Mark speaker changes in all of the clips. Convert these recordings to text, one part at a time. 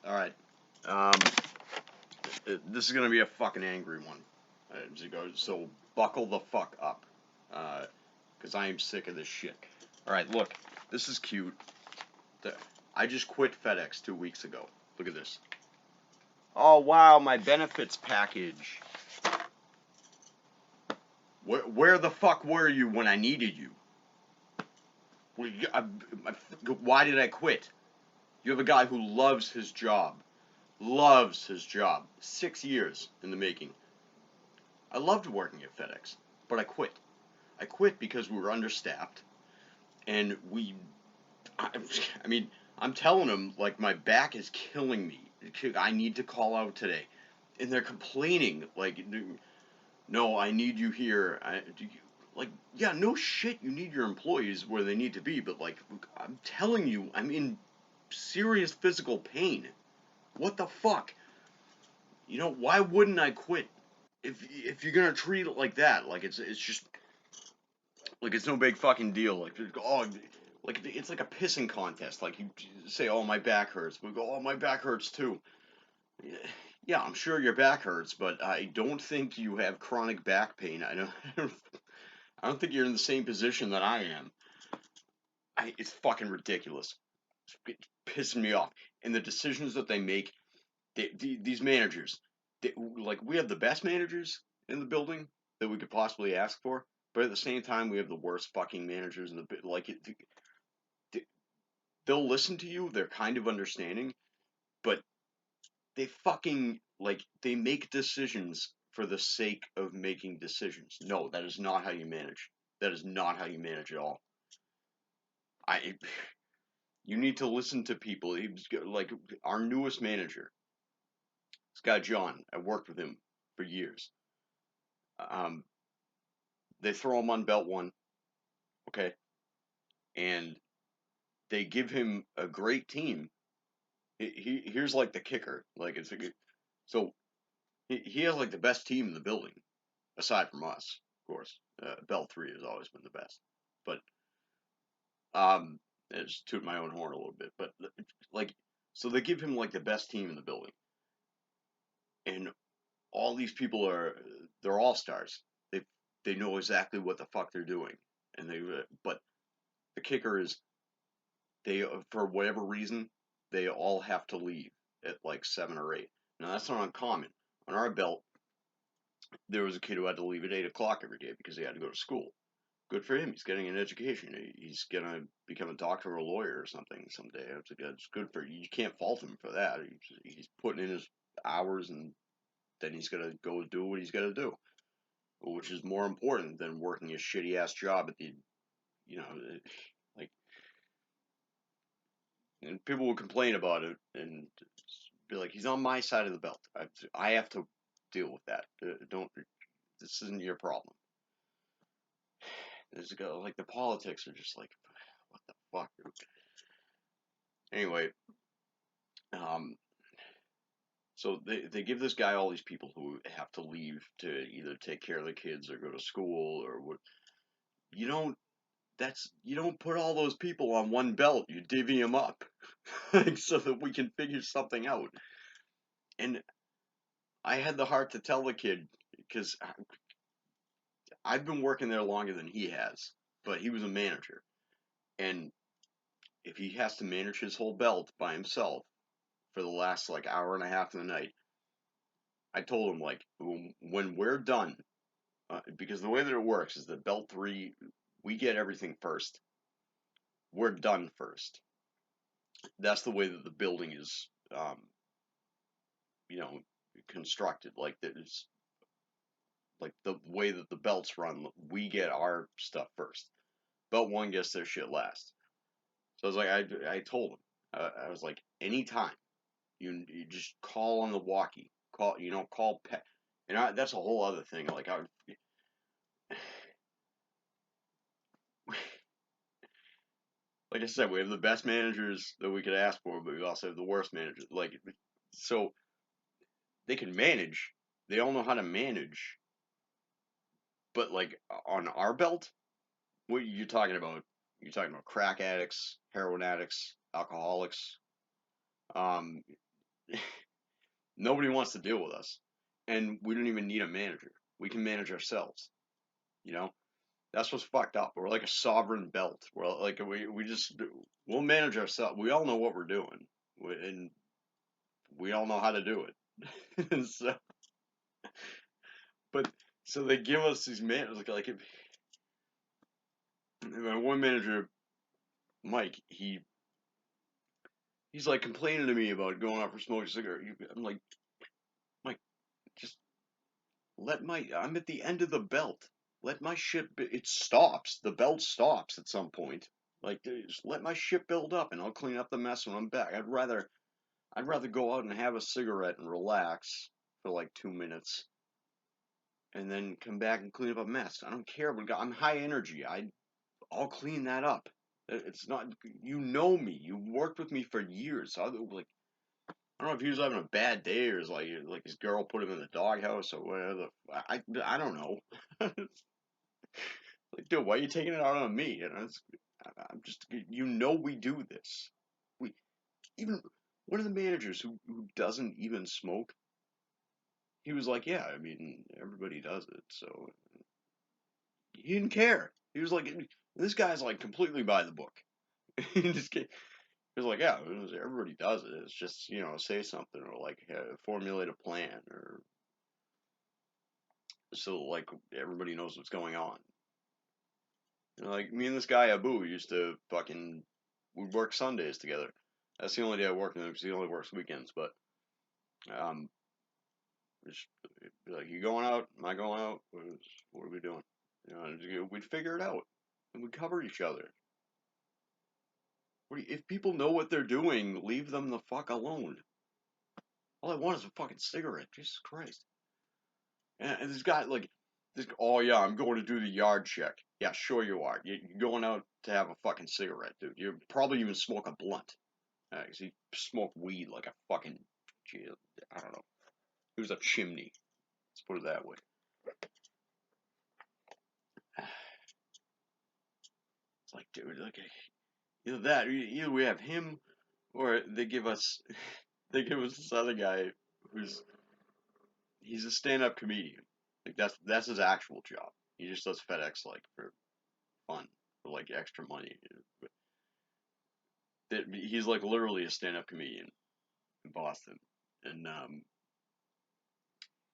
Speaker 1: All right. This is gonna be a fucking angry one. So buckle the fuck up, because I am sick of this shit. All right, look, this is cute. I just quit FedEx 2 weeks ago. Look at this. Oh wow, my benefits package. Where the fuck were you when I needed you? Why did I quit? You have a guy who loves his job. Loves his job. 6 years in the making. I loved working at FedEx, but I quit. I quit because we were understaffed, and I mean, I'm telling them, like, my back is killing me. I need to call out today. And they're complaining, like, no, I need you here. Like, yeah, no shit, you need your employees where they need to be, but, like, I'm telling you, I'm in serious physical pain. What the fuck? Why wouldn't I quit? If you're gonna treat it like that, like it's just like it's no big fucking deal. Like it's like a pissing contest. Like you say, oh my back hurts. We go, oh my back hurts too. Yeah, I'm sure your back hurts, but I don't think you have chronic back pain. I don't think you're in the same position that I am. It's fucking ridiculous. It's pissing me off. And the decisions that they make, these managers, like we have the best managers in the building that we could possibly ask for, but at the same time, we have the worst fucking managers in the like. They'll listen to you. They're kind of understanding, but they fucking like they make decisions for the sake of making decisions. No, that is not how you manage. That is not how you manage at all. I You need to listen to people. Like our newest manager, this guy John. I worked with him for years. Um, they throw him on belt one, okay, and they give him a great team. Here's like the kicker. Like so he has like the best team in the building aside from us, of course. Belt three has always been the best, but um, I just toot my own horn a little bit. But like, so they give him like the best team in the building, and all these people they're all stars. They know exactly what the fuck they're doing, and but the kicker is they for whatever reason they all have to leave at like 7 or 8. Now that's not uncommon. On our belt, there was a kid who had to leave at 8 o'clock every day because he had to go to school. Good for him. He's getting an education. He's gonna become a doctor or a lawyer or something someday. It's good for you. You can't fault him for that. He's putting in his hours, and then he's gonna go do what he's gotta do, which is more important than working a shitty ass job at the, you know, like. And people will complain about it and be like, he's on my side of the belt. I have to deal with that. Don't. This isn't your problem. Like the politics are just like, what the fuck. Anyway, um, so they give this guy all these people who have to leave to either take care of the kids or go to school or what. You don't. You don't put all those people on one belt. You divvy them up, like, so that we can figure something out. And I had the heart to tell the kid because I've been working there longer than he has, but he was a manager, and if he has to manage his whole belt by himself for the last like hour and a half of the night, I told him like when we're done, because the way that it works is that belt three, we get everything first. We're done first. That's the way that the building is, you know, constructed. Like that is like the way that the belts run. We get our stuff first. Belt one gets their shit last. So I was like, I told him, I was like, anytime you just call on the walkie, call pet, and that's a whole other thing. Like like I said, we have the best managers that we could ask for, but we also have the worst managers. Like, so they can manage. They all know how to manage. But like on our belt, what you're talking about? You're talking about crack addicts, heroin addicts, alcoholics. Um, nobody wants to deal with us, and we don't even need a manager. We can manage ourselves. You know, that's what's fucked up. We're like a sovereign belt. We're like we just we'll manage ourselves. We all know what we're doing, and we all know how to do it. So, but so they give us these managers like if, my one manager, Mike, he's like complaining to me about going out for smoking a cigarette. I'm like, Mike, just I'm at the end of the belt. Let my shit, it stops. The belt stops at some point. Like, just let my shit build up and I'll clean up the mess when I'm back. I'd rather go out and have a cigarette and relax for like 2 minutes and then come back and clean up a mess. I don't care. I'm high energy. I'll clean that up. It's not, you know me. You worked with me for years. So like, I don't know if he was having a bad day or is like his girl put him in the doghouse or whatever. I don't know. Like, dude, why are you taking it out on me? I'm just, we do this. We even one of the managers who doesn't even smoke. He was like, yeah, I mean, everybody does it, so he didn't care. He was like, this guy's like completely by the book. he just he was like, yeah, everybody does it. It's just say something or like formulate a plan or so like everybody knows what's going on. Like me and this guy Abu used to fucking we'd work Sundays together. That's the only day I work with him because he only works weekends. But um, just be like, you going out? Am I going out? What are we doing? We'd figure it out and we'd cover each other. If people know what they're doing, leave them the fuck alone. All I want is a fucking cigarette. Jesus Christ. And this guy like this. Oh yeah, I'm going to do the yard check. Yeah, sure you are. You're going out to have a fucking cigarette, dude. You probably even smoke a blunt. 'Cause he smoked weed like a fucking, I don't know. He was a chimney. Let's put it that way. It's like, dude, like either that, either we have him, or they give us, they give us this other guy who's he's a stand-up comedian. Like that's his actual job. He just does FedEx like for fun, for like extra money. He's like literally a stand-up comedian in Boston, and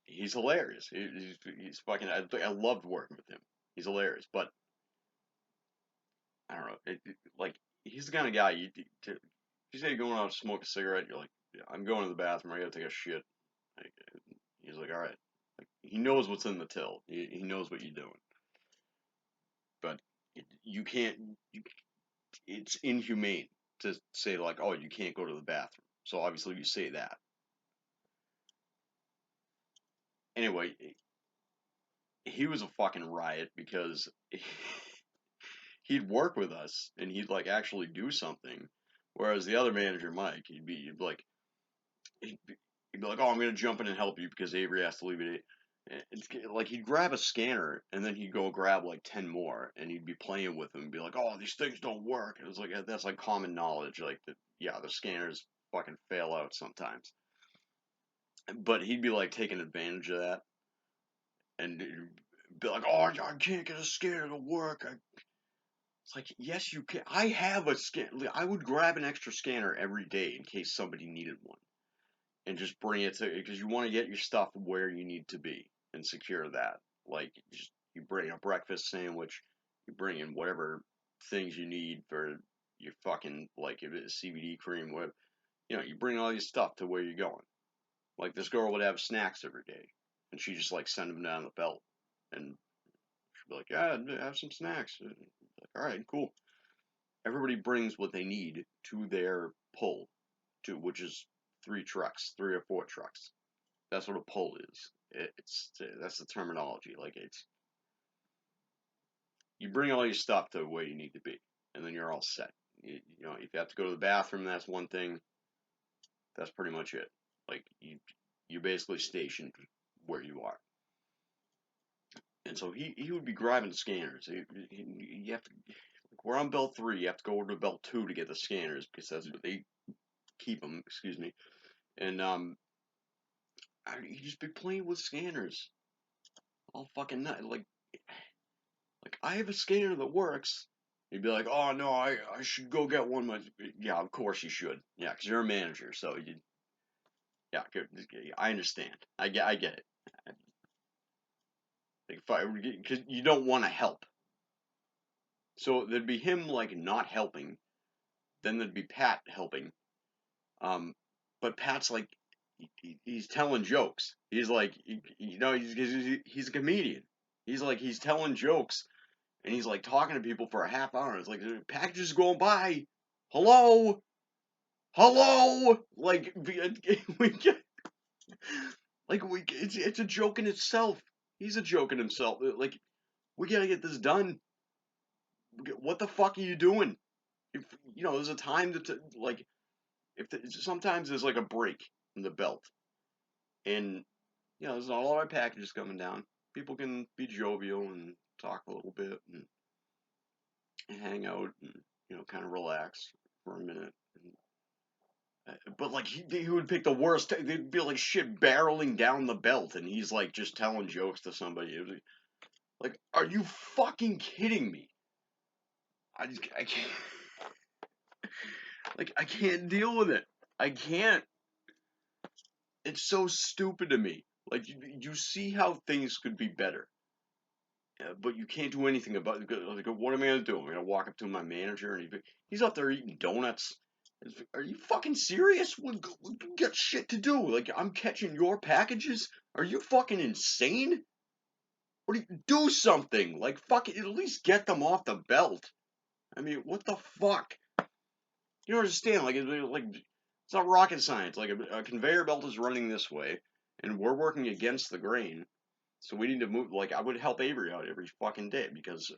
Speaker 1: he's hilarious. He's fucking. I loved working with him. He's hilarious, but I don't know. Like he's the kind of guy if you say you're going out to smoke a cigarette, you're like, yeah, I'm going to the bathroom. I gotta take a shit. Like, he's like, all right. Like he knows what's in the till. He knows what you're doing. But you can't. It's inhumane to say like, oh, you can't go to the bathroom. So obviously you say that. Anyway, he was a fucking riot because he'd work with us and he'd like actually do something, whereas the other manager, Mike, he'd be like, he'd be, he'd be like, "Oh, I'm gonna jump in and help you because Avery has to leave it." It's like he'd grab a scanner and then he'd go grab like 10 more and he'd be playing with them and be like, "Oh, these things don't work." And it's like that's like common knowledge, like that. Yeah, the scanners fucking fail out sometimes, but he'd be like taking advantage of that and be like, "Oh, I can't get a scanner to work. It's like, yes, you can. I have a scan. I would grab an extra scanner every day in case somebody needed one, and just bring it to because you want to get your stuff where you need to be and secure that. Like, you bring a breakfast sandwich, you bring in whatever things you need for your fucking like if it's CBD cream, what you bring all your stuff to where you're going. Like this girl would have snacks every day, and she just like send them down the belt, and she'd be like, "Yeah, have some snacks." Like, all right, cool. Everybody brings what they need to their pull, to which is 3 trucks, 3 or 4 trucks. That's what a pull is. It's that's the terminology. Like it's you bring all your stuff to where you need to be, and then you're all set. If you have to go to the bathroom, that's one thing. That's pretty much it. Like you're basically stationed where you are. And so he would be grabbing scanners. You have to like we're on belt 3. You have to go over to belt 2 to get the scanners because that's where they keep them. Excuse me. And he'd just be playing with scanners all fucking night. Like I have a scanner that works. He'd be like, "Oh no, I should go get one." Yeah, of course you should. Yeah, because you're a manager, so you. Yeah, good. I understand. I get it. Like if I, because you don't want to help. So there'd be him like not helping. Then there'd be Pat helping. Um, but Pat's like, he's telling jokes. He's like, he's a comedian. He's telling jokes, and he's like talking to people for a half hour. It's like packages going by. Hello, hello. Like we get, it's a joke in itself. He's a joke in himself. Like we gotta get this done. What the fuck are you doing? If there's a time like sometimes there's like a break in the belt, and there's not a lot of packages coming down. People can be jovial and talk a little bit and hang out and kind of relax for a minute. But like he would pick the worst. They'd be like shit barreling down the belt, and he's like just telling jokes to somebody. Like, are you fucking kidding me? I can't. Like, I can't deal with it. I can't. It's so stupid to me. Like, you see how things could be better, but you can't do anything about it. Like, what am I gonna do? I'm gonna walk up to my manager and he's up there eating donuts. Are you fucking serious? We got shit to do. Like, I'm catching your packages. Are you fucking insane? What do you do something? Like, fucking at least get them off the belt. I mean, what the fuck? You don't understand? It's not rocket science. Like a conveyor belt is running this way, and we're working against the grain. So we need to move. Like I would help Avery out every fucking day because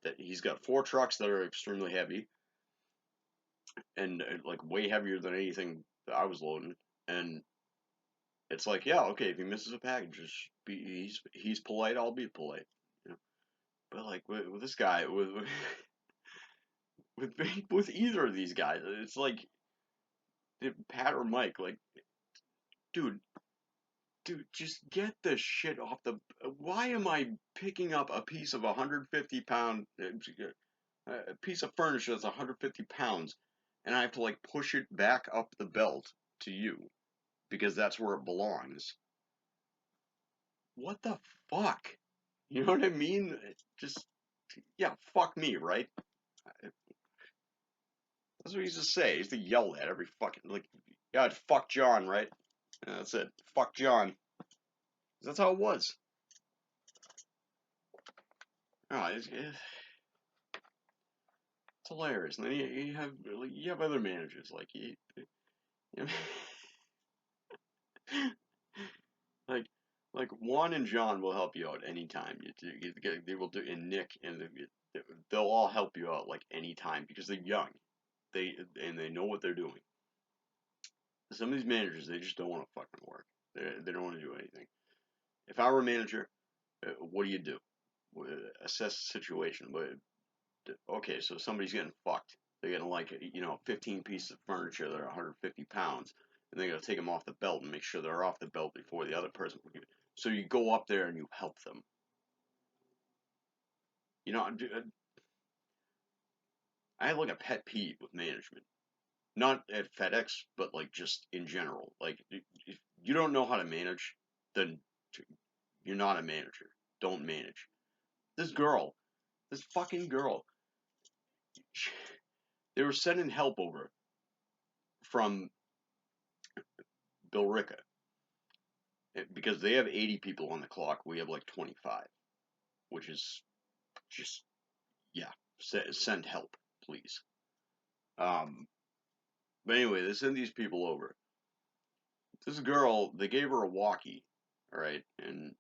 Speaker 1: that he's got 4 trucks that are extremely heavy and like way heavier than anything that I was loading. And it's like, yeah, okay, if he misses a package, he's polite. I'll be polite. You know? But like with this guy, with with either of these guys, it's like Pat or Mike. Like, dude, just get this shit off the. Why am I picking up a piece of 150-pound, a piece of furniture that's 150 pounds, and I have to like push it back up the belt to you because that's where it belongs? What the fuck? You know what I mean? Just yeah, fuck me, right? That's what he used to say. He used to yell that every fucking like, yeah, fuck John, right? And that's it. Fuck John. That's how it was. Oh, it's hilarious. And then you have other managers you like like Juan and John will help you out anytime. They will do, and Nick they'll all help you out like anytime because they're young. They know what they're doing. Some of these managers they just don't want to fucking work. They don't want to do anything. If I were a manager, what do you do? Assess the situation. But okay, so somebody's getting fucked. They're getting like 15 pieces of furniture that are 150 pounds, and they got to take them off the belt and make sure they're off the belt before the other person. So you go up there and you help them. You know, I have like a pet peeve with management. Not at FedEx, but like just in general. Like if you don't know how to manage, then you're not a manager. Don't manage. This girl, this fucking girl, they were sending help over from Billerica because they have 80 people on the clock. We have like 25, which is just yeah. Send help, please. Um, but anyway, they send these people over. This girl, they gave her a walkie, all right, and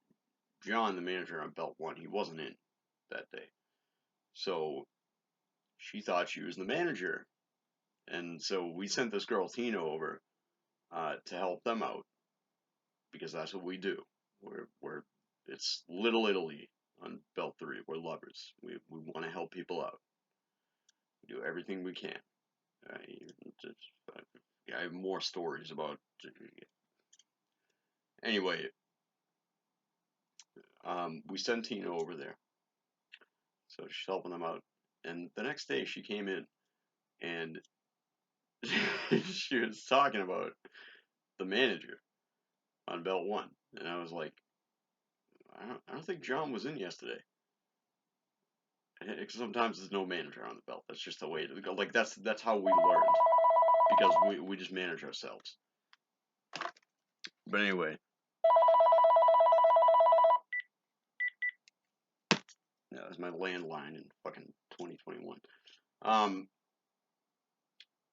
Speaker 1: John, the manager on Belt One, he wasn't in that day, so she thought she was the manager, and so we sent this girl Tina over to help them out because that's what we do. We're it's Little Italy on Belt 3. We're lovers. We want to help people out. We do everything we can. I, I have more stories about Anyway, we sent Tina over there, so she's helping them out. And the next day, she came in and she was talking about the manager on Belt One, and I was like, I don't think John was in yesterday. Sometimes there's no manager on the belt. That's just the way it goes. Like that's how we learned because we just manage ourselves. But anyway, yeah, that's my landline in fucking 2021. Um.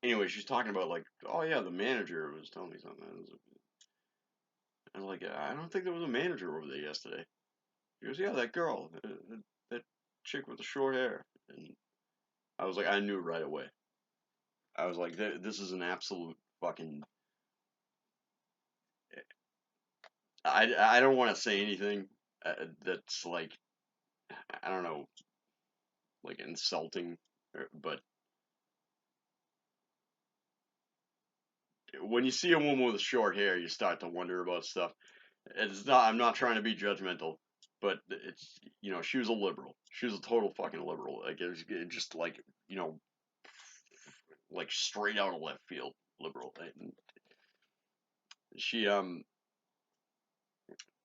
Speaker 1: Anyway, she's talking about like, oh yeah, the manager was telling me something. I'm like, I don't think there was a manager over there yesterday. She goes, yeah, that girl, that chick with the short hair. And I was like, I knew right away. I was like, this is an absolute fucking. I don't want to say anything that's like, I don't know, like insulting, but when you see a woman with short hair, you start to wonder about stuff. It's not. I'm not trying to be judgmental, but it's she was a liberal. She was a total fucking liberal. Like it just like like straight out of left field liberal. And she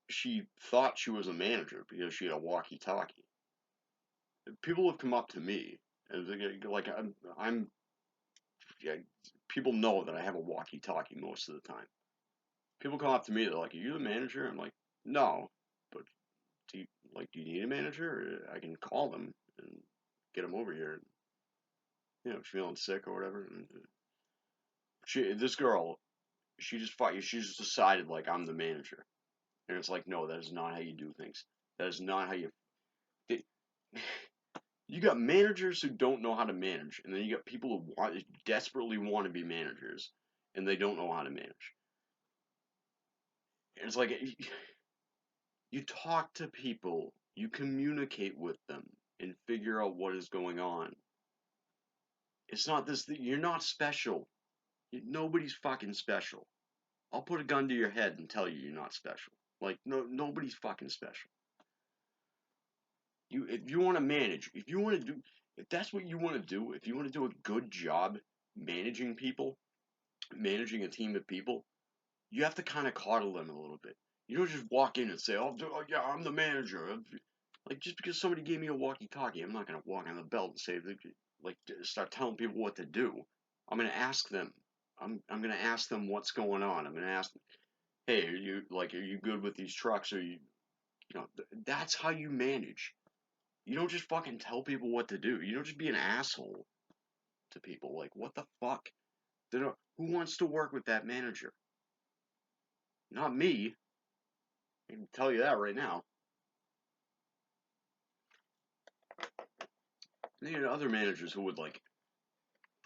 Speaker 1: she thought she was a manager because she had a walkie-talkie. People have come up to me and like I'm yeah, people know that I have a walkie-talkie most of the time. People come up to me, they're like, "Are you the manager?" I'm like, "No, but do you, do you need a manager? I can call them and get them over here. Feeling sick or whatever." And this girl, she just decided like I'm the manager, and it's like, no, that is not how you do things. That is not how you. They, you got managers who don't know how to manage, and then you got people who desperately want to be managers, and they don't know how to manage. And it's like you talk to people, you communicate with them, and figure out what is going on. It's not this. You're not special. Nobody's fucking special. I'll put a gun to your head and tell you you're not special. Like nobody's fucking special. If you want to manage, if that's what you want to do, if you want to do a good job managing people, managing a team of people, you have to kind of coddle them a little bit. You don't just walk in and say, "Oh yeah, I'm the manager." Like just because somebody gave me a walkie-talkie, I'm not gonna walk on the belt and say like start telling people what to do. I'm gonna ask them. I'm gonna ask them what's going on. I'm gonna ask them, hey, are you good with these trucks? Or that's how you manage. You don't just fucking tell people what to do. You don't just be an asshole to people. Like what the fuck? Who wants to work with that manager? Not me. I can tell you that right now. And you other managers who would like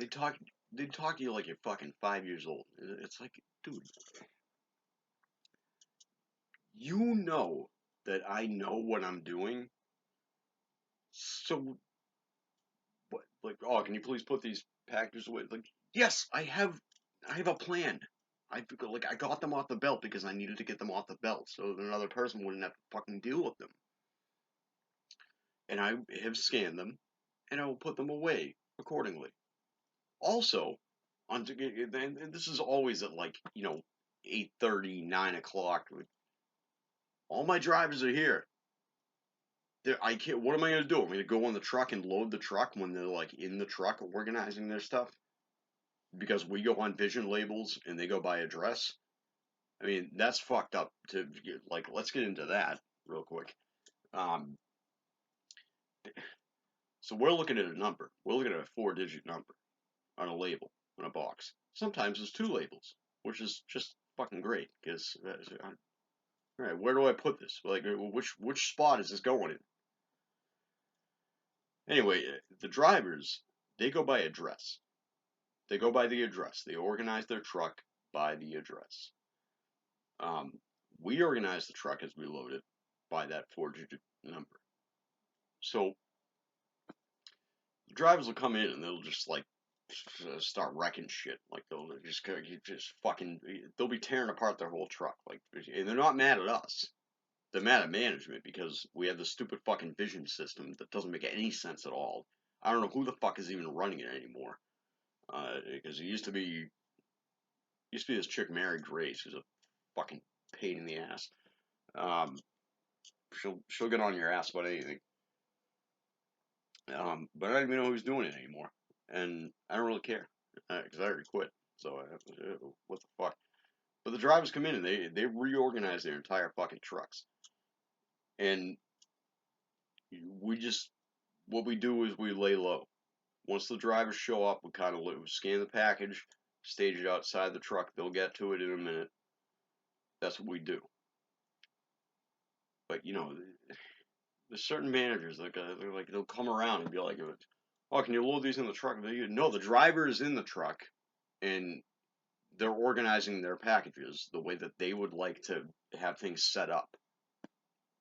Speaker 1: they talk they talk to you like you're fucking 5 years old. It's like, dude, you know that I know what I'm doing. So what? Like, oh, can you please put these packages away? Like, yes, I have a plan. I got them off the belt because I needed to get them off the belt so that another person wouldn't have to fucking deal with them. And I have scanned them, and I will put them away accordingly. Also, and this is always at like 8:30, 9 o'clock. All my drivers are here. I can't. What am I gonna do? I'm gonna go on the truck and load the truck when they're like in the truck organizing their stuff because we go on vision labels and they go by address. I mean, that's fucked up. Let's get into that real quick. Um, so we're looking at a number. We're looking at a 4-digit number on a label on a box. Sometimes it's 2 labels, which is just fucking great because all right, where do I put this? Like, which spot is this going in? Anyway, the drivers they go by address. They go by the address. They organize their truck by the address. Um, we organize the truck as we load it by that 4-digit number. So the drivers will come in and they'll just like start wrecking shit. Like they'll just fucking they'll be tearing apart their whole truck. Like, and they're not mad at us. They're mad at management because we have this stupid fucking vision system that doesn't make any sense at all. I don't know who the fuck is even running it anymore. Because it used to be this chick Mary Grace who's a fucking pain in the ass. Um, she'll get on your ass about anything. But I don't even know who's doing it anymore, and I don't really care because I already quit. So what the fuck? But the drivers come in and they reorganize their entire fucking trucks, and we just what we do is we lay low. Once the drivers show up, we kind of scan the package, stage it outside the truck. They'll get to it in a minute. That's what we do. But there's certain managers they're like they'll come around and be like, "Oh, can you load these in the truck?" No, the driver is in the truck, and they're organizing their packages the way that they would like to have things set up.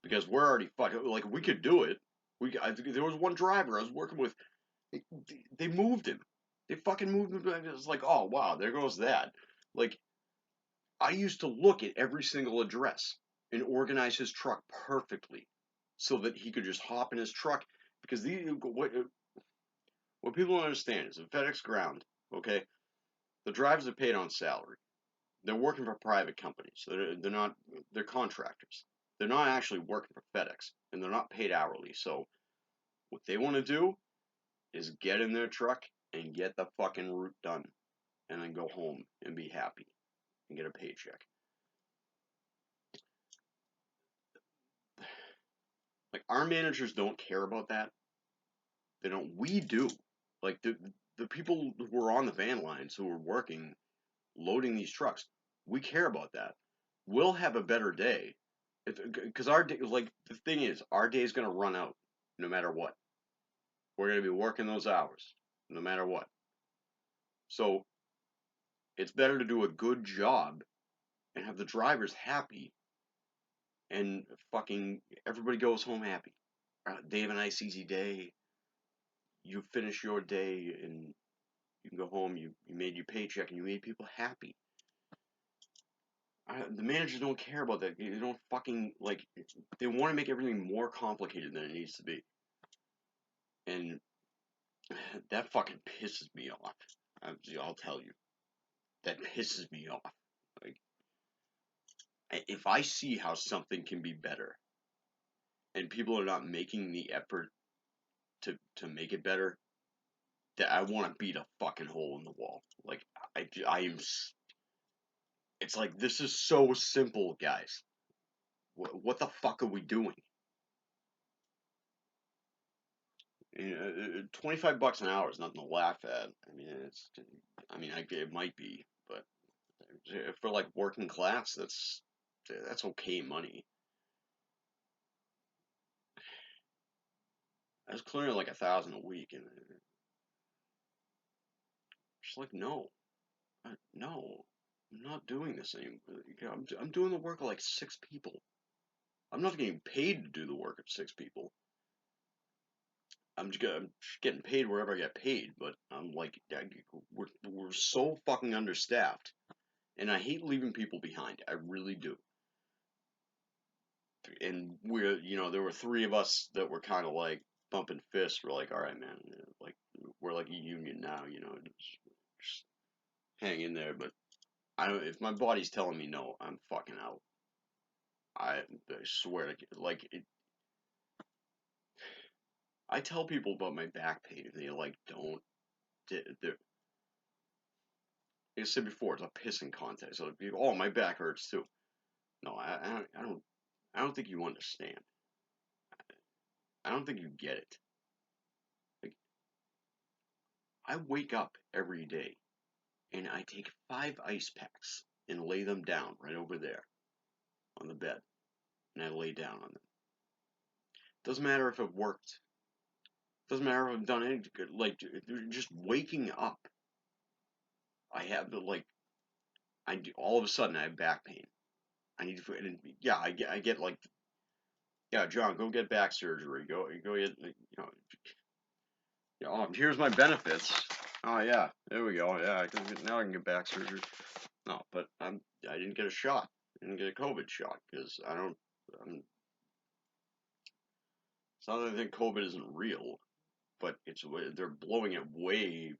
Speaker 1: Because we're already fucking like we could do it. There was one driver I was working with. They moved him. They fucking moved him. It's like, oh wow, there goes that. Like I used to look at every single address and organize his truck perfectly, so that he could just hop in his truck. Because what people don't understand is in FedEx Ground, okay, the drivers are paid on salary. They're working for private companies. They're not they're contractors. They're not actually working for FedEx, and they're not paid hourly. So what they want to do is get in their truck and get the fucking route done, and then go home and be happy and get a paycheck. Like our managers don't care about that. They don't. We do. Like the people who are on the van lines who are working loading these trucks, we care about that. We'll have a better day, because our day, like the thing is, our day is gonna run out, no matter what. We're gonna be working those hours, no matter what. So it's better to do a good job and have the drivers happy, and fucking everybody goes home happy. They have a nice easy day. You finish your day and you can go home. You made your paycheck and you made people happy. The managers don't care about that. They don't fucking like. They want to make everything more complicated than it needs to be, and that fucking pisses me off. I'll tell you, that pisses me off. Like, if I see how something can be better, and people are not making the effort to make it better, that I want to beat a fucking hole in the wall. Like I am. It's like this is so simple, guys. What the fuck are we doing? 25 bucks an hour is nothing to laugh at. I mean, it might be, but for like working class, that's okay money. I was clearing like 1,000 a week, and just like no, I'm not doing this anymore. I'm doing the work of like 6 people. I'm not getting paid to do the work of 6 people. I'm just getting paid wherever I get paid, but I'm like, we're so fucking understaffed, and I hate leaving people behind. I really do. And there were 3 of us that were kind of like bumping fists. We're like, all right, man, like we're like a union now, just hang in there. But I don't. If my body's telling me no, I'm fucking out. I swear to like it. I tell people about my back pain, and they like don't. Like I said before, it's a pissing contest. So people, oh, my back hurts too. No, I don't think you understand. I don't think you get it. Like I wake up every day and I take 5 ice packs and lay them down right over there on the bed, and I lay down on them. Doesn't matter if it worked. Doesn't matter if I've done anything good. Like just waking up, I have the like all of a sudden I have back pain. I need to, and yeah, I get like, yeah, John, go get back surgery. Go get, here's my benefits. Oh yeah, there we go. Yeah, now I can get back surgery. No, but I didn't get a shot. I didn't get a COVID shot because I don't. It's not that I think COVID isn't real, but they're blowing it way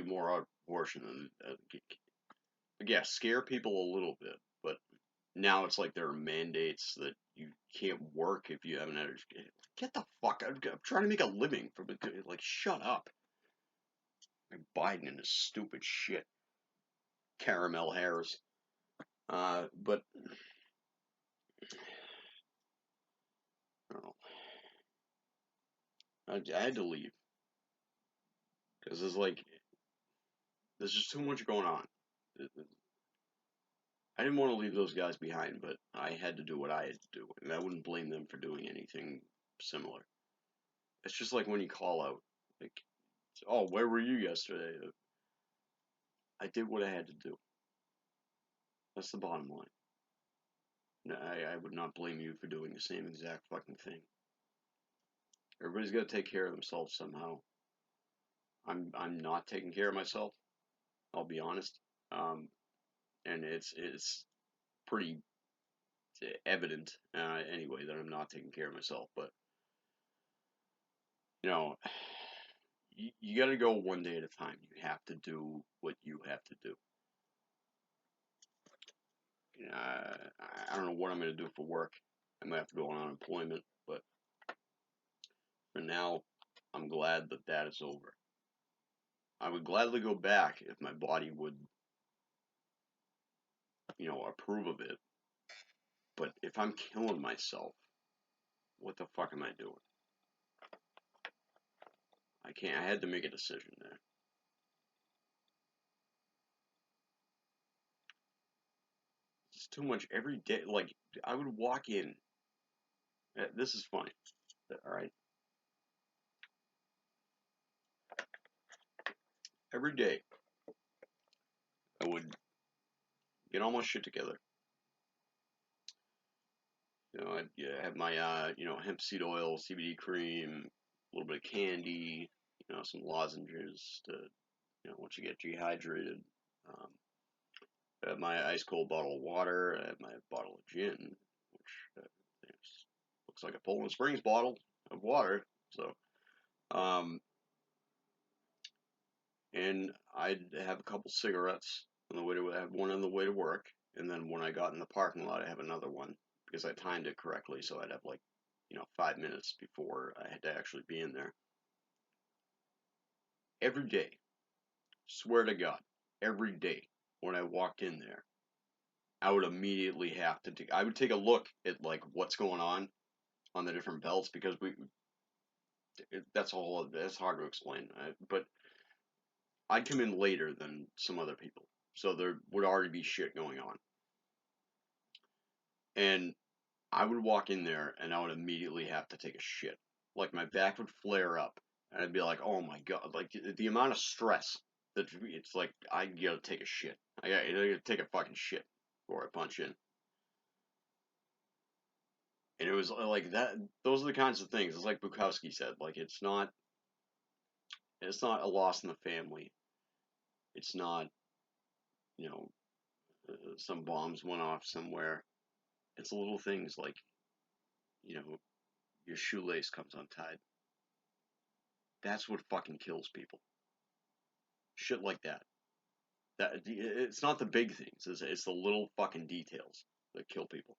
Speaker 1: more out of proportion than. Yeah, scare people a little bit, but now it's like there are mandates that you can't work if you haven't had a. Get the fuck out! I'm trying to make a living from it. Like, shut up. Like Biden and his stupid shit. Caramel hairs. But oh, I had to leave because there's just too much going on. I didn't want to leave those guys behind, but I had to do what I had to do, and I wouldn't blame them for doing anything similar. It's just like when you call out, like, "Oh, where were you yesterday?" I did what I had to do. That's the bottom line. No, I would not blame you for doing the same exact fucking thing. Everybody's got to take care of themselves somehow. I'm not taking care of myself. I'll be honest. Um, and it's pretty evident anyway that I'm not taking care of myself. But you know, you got to go one day at a time. You have to do what you have to do. You know, I don't know what I'm going to do for work. I might have to go on unemployment, but for now, I'm glad that that is over. I would gladly go back if my body would, approve of it. But if I'm killing myself, what the fuck am I doing? I can't. I had to make a decision there. It's too much every day. Like, I would walk in. This is funny. All right. Every day, I would get all my shit together. I'd have my, hemp seed oil, CBD cream, a little bit of candy, some lozenges to, once you get dehydrated. Um, I have my ice cold bottle of water. I have my bottle of gin, which looks like a Poland Springs bottle of water. So, um, and I'd have a couple cigarettes on the way to. I have one on the way to work, and then when I got in the parking lot, I have another one because I timed it correctly. So I'd have 5 minutes before I had to actually be in there. Every day, swear to God, every day when I walked in there, I would immediately have to I would take a look at like what's going on the different belts because that's hard to explain. But I'd come in later than some other people, so there would already be shit going on, and I would walk in there and I would immediately have to take a shit. Like my back would flare up, and I'd be like, "Oh my god!" Like the amount of stress that it's like I gotta take a shit. I gotta take a fucking shit before I punch in. And it was like that. Those are the kinds of things. It's like Bukowski said. Like it's not a loss in the family. It's not you know some bombs went off somewhere. It's little things like you know your shoelace comes untied. That's what fucking kills people. Shit like that. It's not the big things. It's the little fucking details that kill people.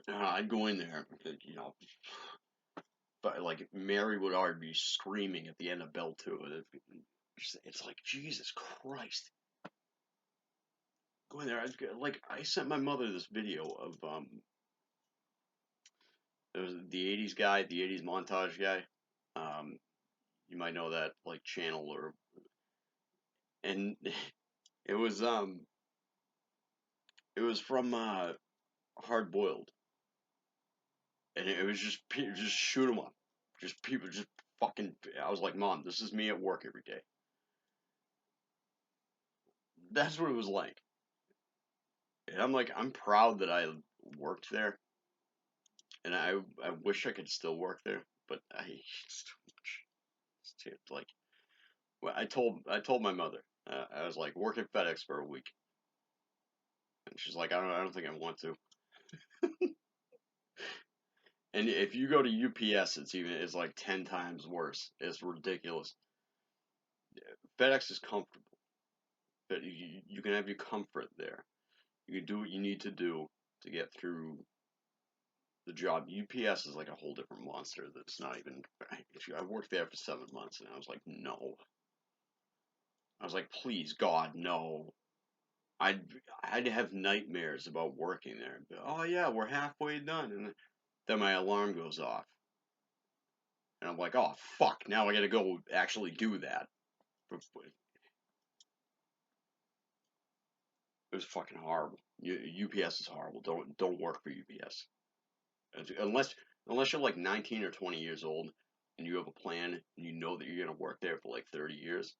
Speaker 1: I'd go in there, but like Mary would already be screaming at the end of Bell Two. It's like Jesus Christ. Go in there. I sent my mother this video of it was the '80s guy, the '80s montage guy. Um, you might know that like channel and it was from Hard Boiled, and it was just shoot 'em up, just people just fucking. I was like, Mom, this is me at work every day. That's what it was like, and I'm like, I'm proud that I worked there, and I wish I could still work there, but it's too much. It's too, like Well, I told my mother. I was like, work at FedEx for a week, and she's like, I don't think I want to. And if you go to UPS, it's like 10 times worse. It's ridiculous. FedEx is comfortable, but you can have your comfort there. You can do what you need to do to get through the job. UPS is like a whole different monster. That's not even. I worked there for 7 months, and I was like, no. I was like, please, God, no. I'd I'd have nightmares about working there. Oh yeah, we're halfway done, and then my alarm goes off, and I'm like, oh fuck, now I gotta go actually do that. It was fucking horrible. UPS is horrible. Don't work for UPS unless you're like 19 or 20 years old and you have a plan and you know that you're gonna work there for like 30 years.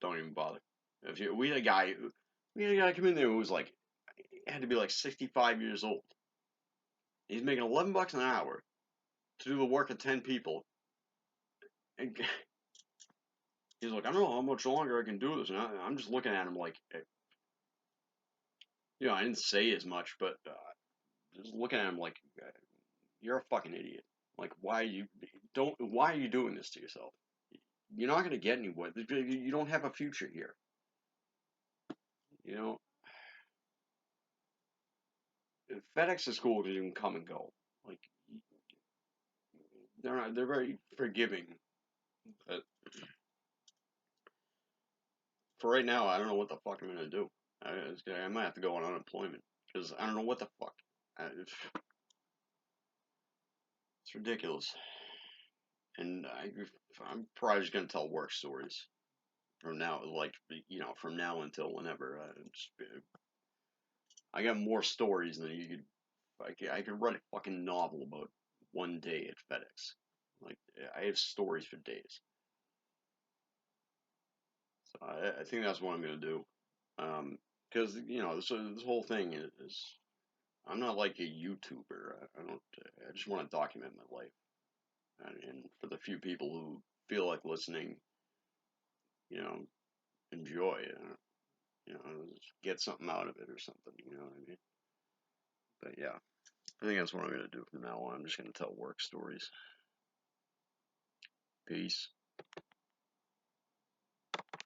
Speaker 1: Don't even bother. If you, we had a guy come in there who was like had to be like 65 years old. He's making $11 an hour to do the work of 10 people. And he's like, I don't know how much longer I can do this. And I'm just looking at him like, I didn't say as much, but just looking at him like, you're a fucking idiot. Like, why are you doing this to yourself? You're not going to get anywhere. You don't have a future here. You know, FedEx is cool because you can come and go. Like, they're very forgiving. But for right now, I don't know what the fuck I'm going to do. I might have to go on unemployment because I don't know what the fuck. It's ridiculous. And I'm probably just gonna tell work stories from now, like from now until whenever. I got more stories than you could. I could write a fucking novel about one day at FedEx. Like I have stories for days. So I think that's what I'm gonna do. Because this whole thing is I'm not like a YouTuber. I don't. I just want to document my life, and for the few people who feel like listening, you know, enjoy. Get something out of it or something. You know what I mean? But yeah, I think that's what I'm gonna do from now on. I'm just gonna tell work stories. Peace.